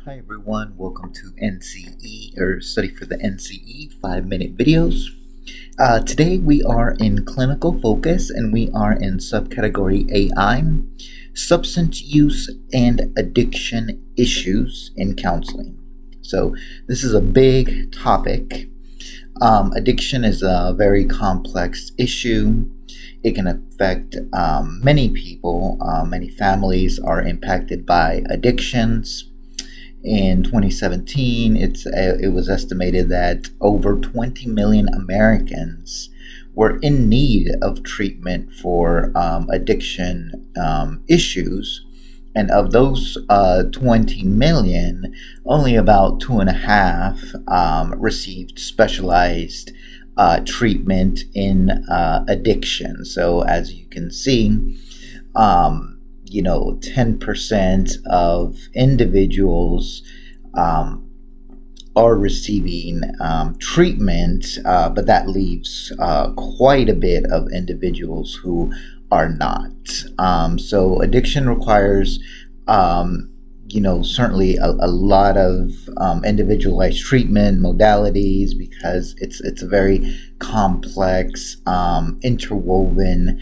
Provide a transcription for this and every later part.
Hi everyone, welcome to NCE or Study for the NCE 5-minute videos. Today we are in clinical focus and we are in subcategory AI, substance use and addiction issues in counseling. So this is a big topic. Addiction is a very complex issue. It can affect many people. Many families are impacted by addictions. In 2017, it was estimated that over 20 million Americans were in need of treatment for addiction issues. And of those 20 million, only about 2.5 received specialized treatment in addiction. So, as you can see, 10% of individuals are receiving treatment, but that leaves quite a bit of individuals who are not. So addiction requires, certainly a lot of individualized treatment modalities because it's a very complex, interwoven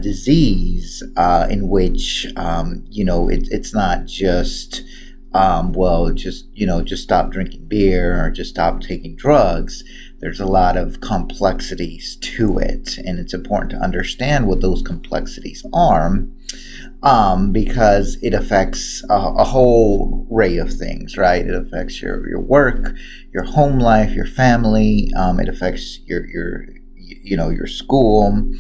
disease in which it's not just just stop drinking beer or just stop taking drugs. There's a lot of complexities to it, and it's important to understand what those complexities are, because it affects a whole array of things, right? It affects your work, your home life, your family. It affects your school.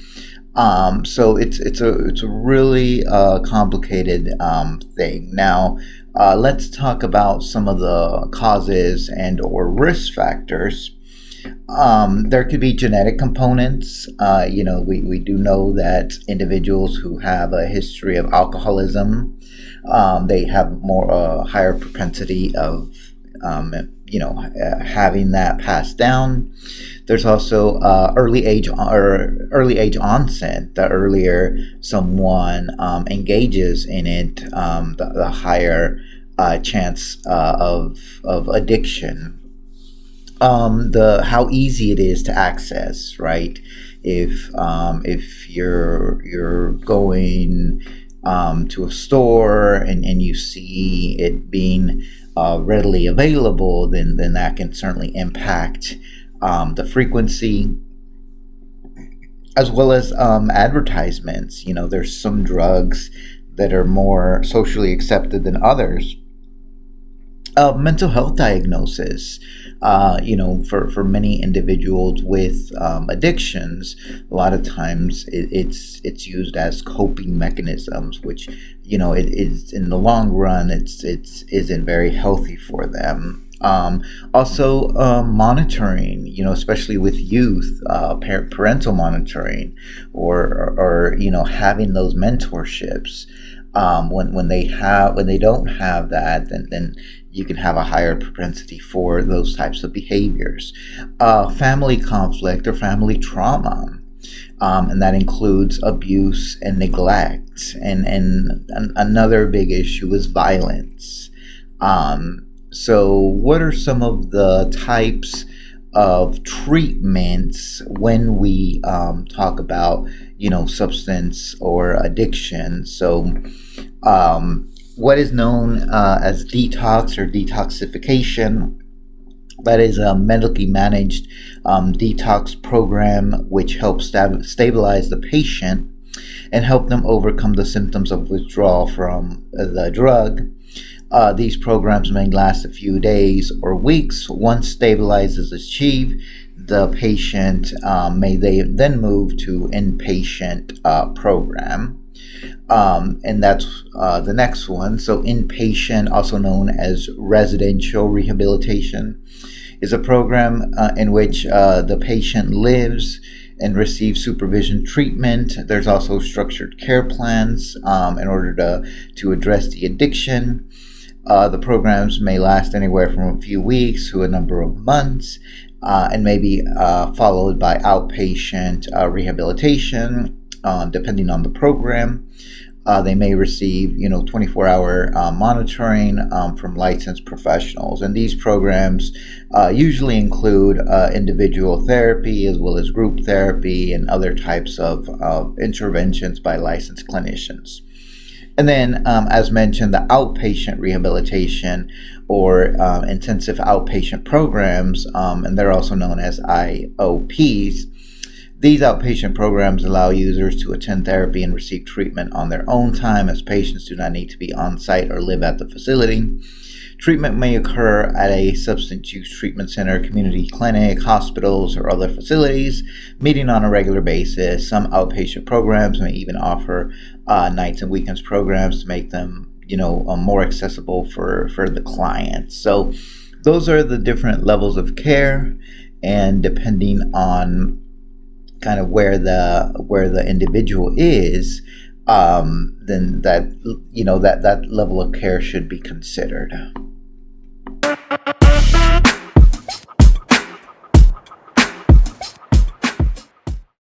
So it's a really complicated thing. Now, let's talk about some of the causes and or risk factors. There could be genetic components. We do know that individuals who have a history of alcoholism, they have higher propensity of having that passed down. There's also early age onset. The earlier someone engages in it, the higher chance of addiction. The how easy it is to access, right? If you're going to a store and you see it being readily available, then that can certainly impact the frequency, as well as advertisements. There's some drugs that are more socially accepted than others. Mental health diagnosis. For many individuals with addictions, a lot of times it's used as coping mechanisms, which it is in the long run it's isn't very healthy for them. Also, monitoring, especially with youth, parental monitoring, or having those mentorships. When they don't have that, then you can have a higher propensity for those types of behaviors. Family conflict or family trauma, and that includes abuse and neglect. And another big issue is violence. So, what are some of the types of treatments when we talk about substance or addiction? So, what is known as detox or detoxification, that is a medically managed detox program which helps stabilize the patient and help them overcome the symptoms of withdrawal from the drug. These programs may last a few days or weeks. Once stabilize is achieved, the patient may then move to inpatient program. And that's the next one. So inpatient, also known as residential rehabilitation, is a program in which the patient lives and receives supervision treatment. There's also structured care plans in order to address the addiction. The programs may last anywhere from a few weeks to a number of months, and may be followed by outpatient rehabilitation, depending on the program. They may receive, 24-hour monitoring from licensed professionals, and these programs usually include individual therapy as well as group therapy and other types of interventions by licensed clinicians. And then, as mentioned, the outpatient rehabilitation or intensive outpatient programs, and they're also known as IOPs. These outpatient programs allow users to attend therapy and receive treatment on their own time, as patients do not need to be on site or live at the facility. Treatment may occur at a substance use treatment center, community clinic, hospitals, or other facilities, meeting on a regular basis. Some outpatient programs may even offer nights and weekends programs to make them, more accessible for the clients. So those are the different levels of care, and depending on kind of where the individual is, then that level of care should be considered.